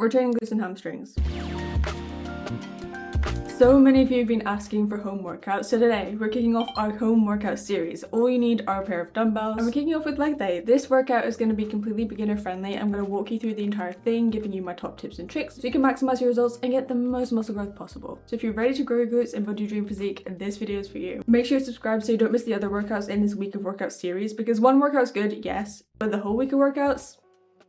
We're training glutes and hamstrings. So many of you have been asking for home workouts, so today we're kicking off our home workout series. All you need are a pair of dumbbells, and we're kicking off with leg day. This workout is going to be completely beginner friendly. I'm going to walk you through the entire thing, giving you my top tips and tricks so you can maximize your results and get the most muscle growth possible. So if you're ready to grow your glutes and build your dream physique, this video is for you. Make sure you subscribe so you don't miss the other workouts in this week of workout series, because one workout's good, yes, but the whole week of workouts,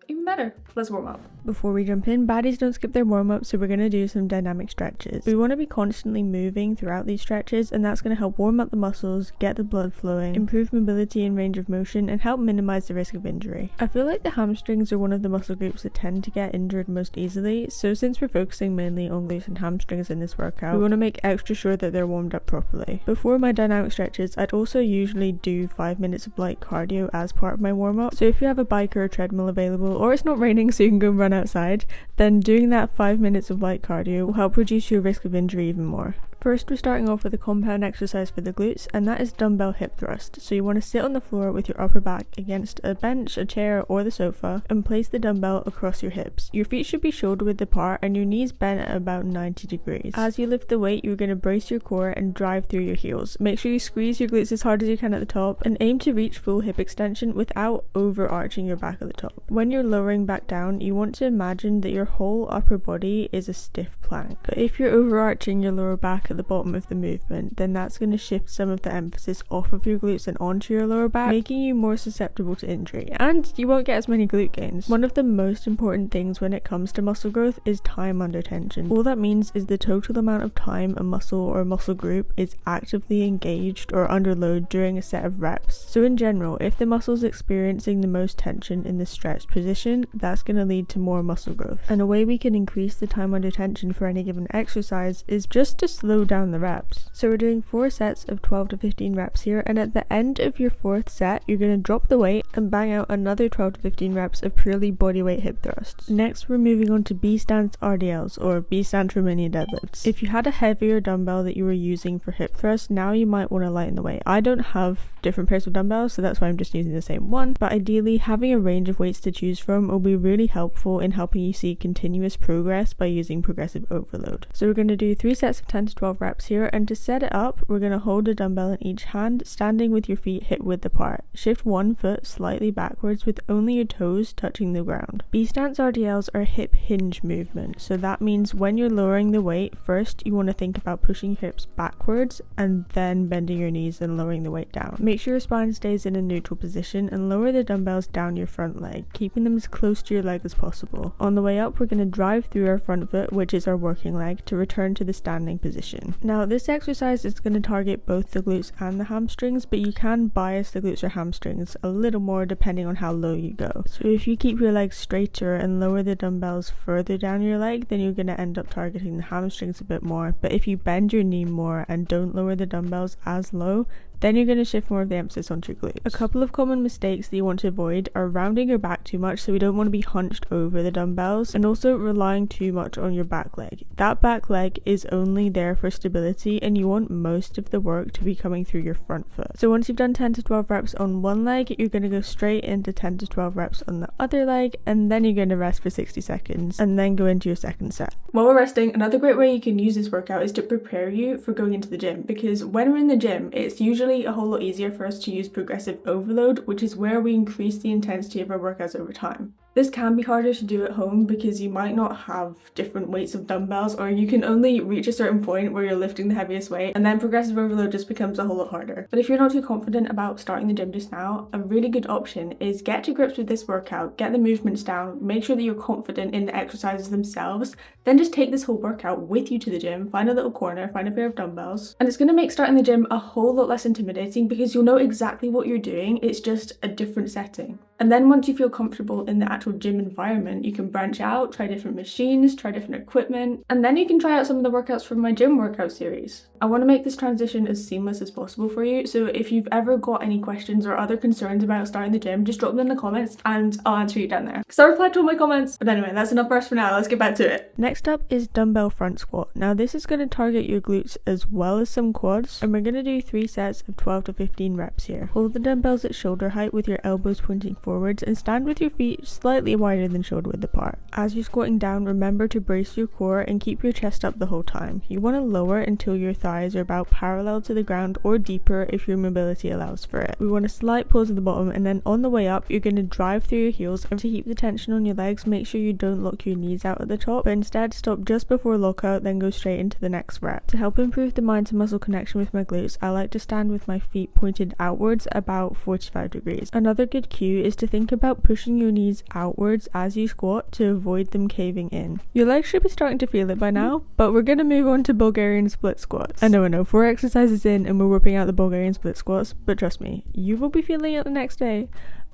even better. Let's warm up. Before we jump in, baddies don't skip their warm-up, so we're going to do some dynamic stretches. We want to be constantly moving throughout these stretches, and that's going to help warm up the muscles, get the blood flowing, improve mobility and range of motion, and help minimize the risk of injury. I feel like the hamstrings are one of the muscle groups that tend to get injured most easily, so since we're focusing mainly on glutes and hamstrings in this workout, we want to make extra sure that they're warmed up properly. Before my dynamic stretches, I'd also usually do 5 minutes of light cardio as part of my warm-up, so if you have a bike or a treadmill available, or it's not raining so you can go run outside, then doing that 5 minutes of light cardio will help reduce your risk of injury even more. First, we're starting off with a compound exercise for the glutes, and that is dumbbell hip thrust. So you want to sit on the floor with your upper back against a bench, a chair, or the sofa, and place the dumbbell across your hips. Your feet should be shoulder width apart and your knees bent at about 90 degrees. As you lift the weight, you're going to brace your core and drive through your heels. Make sure you squeeze your glutes as hard as you can at the top, and aim to reach full hip extension without overarching your back at the top. When you're lowering back down, you want to imagine that your whole upper body is a stiff plank. But if you're overarching your lower back at the bottom of the movement, then that's going to shift some of the emphasis off of your glutes and onto your lower back, making you more susceptible to injury, and you won't get as many glute gains. One of the most important things when it comes to muscle growth is time under tension. All that means is the total amount of time a muscle or muscle group is actively engaged or under load during a set of reps. So in general, if the muscle is experiencing the most tension in the stretched position, that's going to lead to more muscle growth. And a way we can increase the time under tension for any given exercise is just to slow down the reps. So we're doing 4 sets of 12 to 15 reps here, and at the end of your 4th set, you're going to drop the weight and bang out another 12 to 15 reps of purely bodyweight hip thrusts. Next, we're moving on to B stance RDLs, or B stance Romanian deadlifts. If you had a heavier dumbbell that you were using for hip thrusts, now you might want to lighten the weight. I don't have different pairs of dumbbells, so that's why I'm just using the same one, but ideally having a range of weights to choose from will be really helpful in helping you see continuous progress by using progressive overload. So we're going to do 3 sets of 10 to 12 reps here, and to set it up, we're going to hold a dumbbell in each hand, standing with your feet hip width apart. Shift one foot slightly backwards with only your toes touching the ground. B stance RDLs are a hip hinge movement, so that means when you're lowering the weight, first you want to think about pushing your hips backwards and then bending your knees and lowering the weight down. Make sure your spine stays in a neutral position and lower the dumbbells down your front leg, keeping them as close to your leg as possible. On the way up, we're going to drive through our front foot, which is our working leg, to return to the standing position. Now, this exercise is going to target both the glutes and the hamstrings, but you can bias the glutes or hamstrings a little more depending on how low you go. So if you keep your legs straighter and lower the dumbbells further down your leg, then you're going to end up targeting the hamstrings a bit more. But if you bend your knee more and don't lower the dumbbells as low, then you're going to shift more of the emphasis onto your glutes. A couple of common mistakes that you want to avoid are rounding your back too much, so we don't want to be hunched over the dumbbells, and also relying too much on your back leg. That back leg is only there for stability, and you want most of the work to be coming through your front foot. So once you've done 10 to 12 reps on one leg, you're going to go straight into 10 to 12 reps on the other leg, and then you're going to rest for 60 seconds and then go into your second set. While we're resting, another great way you can use this workout is to prepare you for going into the gym, because when we're in the gym, it's usually a whole lot easier for us to use progressive overload, which is where we increase the intensity of our workouts over time. This can be harder to do at home because you might not have different weights of dumbbells, or you can only reach a certain point where you're lifting the heaviest weight, and then progressive overload just becomes a whole lot harder. But if you're not too confident about starting the gym just now, a really good option is get to grips with this workout, get the movements down, make sure that you're confident in the exercises themselves, then just take this whole workout with you to the gym, find a little corner, find a pair of dumbbells, and it's going to make starting the gym a whole lot less intimidating because you'll know exactly what you're doing, it's just a different setting. And then once you feel comfortable in the actual gym environment, you can branch out, try different machines, try different equipment, and then you can try out some of the workouts from my gym workout series. I want to make this transition as seamless as possible for you, so if you've ever got any questions or other concerns about starting the gym, just drop them in the comments and I'll answer you down there. Because I replied to all my comments. But anyway, that's enough burst for now, let's get back to it. Next up is dumbbell front squat. Now this is going to target your glutes as well as some quads, and we're going to do 3 sets of 12 to 15 reps here. Hold the dumbbells at shoulder height with your elbows pointing forwards and stand with your feet slightly wider than shoulder width apart. As you're squatting down, remember to brace your core and keep your chest up the whole time. You want to lower until your thighs are about parallel to the ground or deeper if your mobility allows for it. We want a slight pause at the bottom, and then on the way up you're going to drive through your heels, and to keep the tension on your legs, make sure you don't lock your knees out at the top, but instead stop just before lockout, then go straight into the next rep. To help improve the mind to muscle connection with my glutes, I like to stand with my feet pointed outwards about 45 degrees. Another good cue is to think about pushing your knees outwards as you squat to avoid them caving in. Your legs should be starting to feel it by now, but we're going to move on to Bulgarian split squats. I know, 4 exercises in and we're whipping out the Bulgarian split squats, but trust me, you will be feeling it the next day,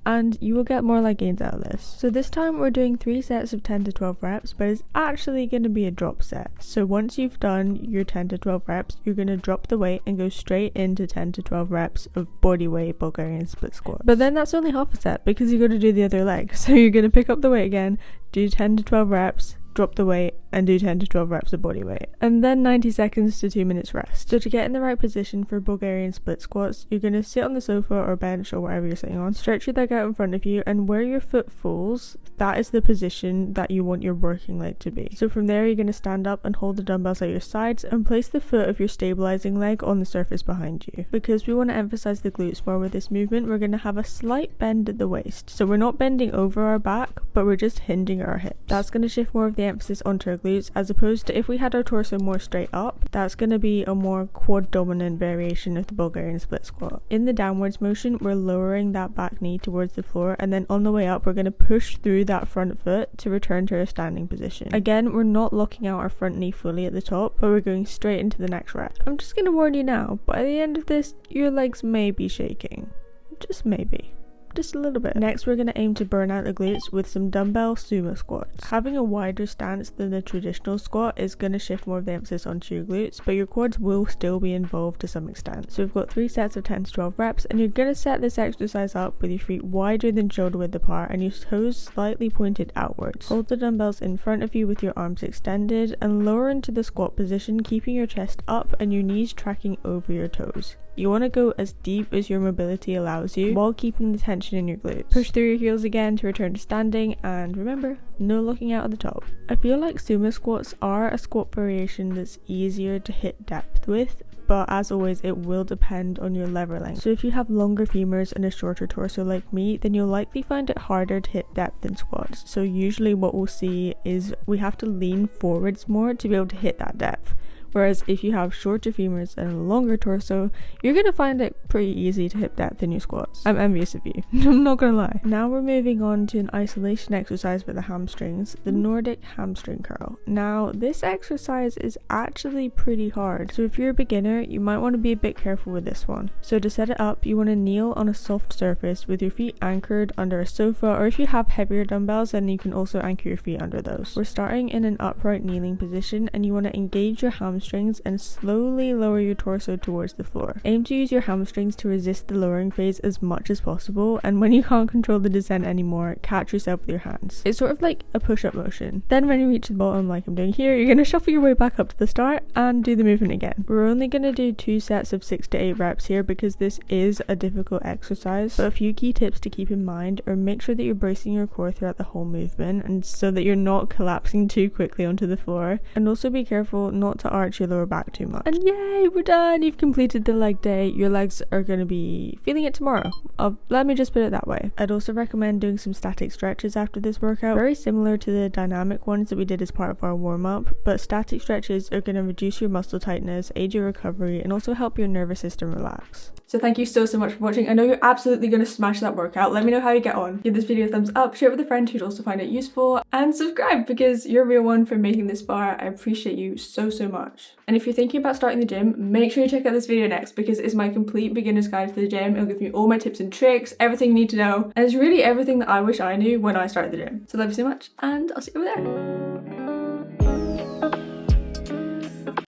and you will get more leg gains out of this. So this time we're doing 3 sets of 10 to 12 reps, but it's actually going to be a drop set. So once you've done your 10 to 12 reps, you're going to drop the weight and go straight into 10 to 12 reps of body weight Bulgarian split squats. But then that's only half a set because you got to do the other leg. So you're going to pick up the weight again, do 10 to 12 reps, drop the weight, and do 10 to 12 reps of body weight, and then 90 seconds to 2 minutes rest. So to get in the right position for Bulgarian split squats, you're going to sit on the sofa or bench or whatever you're sitting on, stretch your leg out in front of you, and where your foot falls, that is the position that you want your working leg to be. So from there you're going to stand up and hold the dumbbells at your sides and place the foot of your stabilizing leg on the surface behind you. Because we want to emphasize the glutes more with this movement, we're going to have a slight bend at the waist. So we're not bending over our back, but we're just hinging our hips. That's going to shift more of the emphasis onto our glutes, as opposed to if we had our torso more straight up, that's going to be a more quad dominant variation of the Bulgarian split squat. In the downwards motion, we're lowering that back knee towards the floor, and then on the way up we're going to push through that front foot to return to our standing position. Again, we're not locking out our front knee fully at the top, but we're going straight into the next rep. I'm just going to warn you now, by the end of this your legs may be shaking. Just maybe. Just a little bit. Next, we're going to aim to burn out the glutes with some dumbbell sumo squats. Having a wider stance than the traditional squat is going to shift more of the emphasis onto your glutes, but your quads will still be involved to some extent. So we've got 3 sets of 10 to 12 reps, and you're going to set this exercise up with your feet wider than shoulder width apart and your toes slightly pointed outwards. Hold the dumbbells in front of you with your arms extended and lower into the squat position, keeping your chest up and your knees tracking over your toes. You want to go as deep as your mobility allows you while keeping the tension in your glutes. Push through your heels again to return to standing, and remember, no looking out at the top. I feel like sumo squats are a squat variation that's easier to hit depth with, but as always it will depend on your lever length. So if you have longer femurs and a shorter torso like me, then you'll likely find it harder to hit depth in squats. So usually what we'll see is we have to lean forwards more to be able to hit that depth. Whereas if you have shorter femurs and a longer torso, you're going to find it pretty easy to hit depth in your squats. I'm envious of you, I'm not going to lie. Now we're moving on to an isolation exercise with the hamstrings, the Nordic hamstring curl. Now this exercise is actually pretty hard, so if you're a beginner, you might want to be a bit careful with this one. So to set it up, you want to kneel on a soft surface with your feet anchored under a sofa, or if you have heavier dumbbells, then you can also anchor your feet under those. We're starting in an upright kneeling position, and you want to engage your hamstrings and slowly lower your torso towards the floor. Aim to use your hamstrings to resist the lowering phase as much as possible, and when you can't control the descent anymore, catch yourself with your hands. It's sort of like a push-up motion. Then when you reach the bottom, like I'm doing here, you're going to shuffle your way back up to the start and do the movement again. We're only going to do 2 sets of 6 to 8 reps here because this is a difficult exercise, but a few key tips to keep in mind are make sure that you're bracing your core throughout the whole movement, and so that you're not collapsing too quickly onto the floor, and also be careful not to arch your lower back too much. And yay, we're done! You've completed the leg day. Your legs are going to be feeling it tomorrow. Let me just put it that way. I'd also recommend doing some static stretches after this workout, very similar to the dynamic ones that we did as part of our warm-up, but static stretches are going to reduce your muscle tightness, aid your recovery, and also help your nervous system relax. So thank you so much for watching. I know you're absolutely going to smash that workout. Let me know how you get on. Give this video a thumbs up, share it with a friend who'd also find it useful, and subscribe because you're a real one for making this far. I appreciate you so much. And if you're thinking about starting the gym, make sure you check out this video next because it's my complete beginner's guide for the gym. It'll give you all my tips and tricks, everything you need to know, and it's really everything that I wish I knew when I started the gym. So love you so much, and I'll see you over there.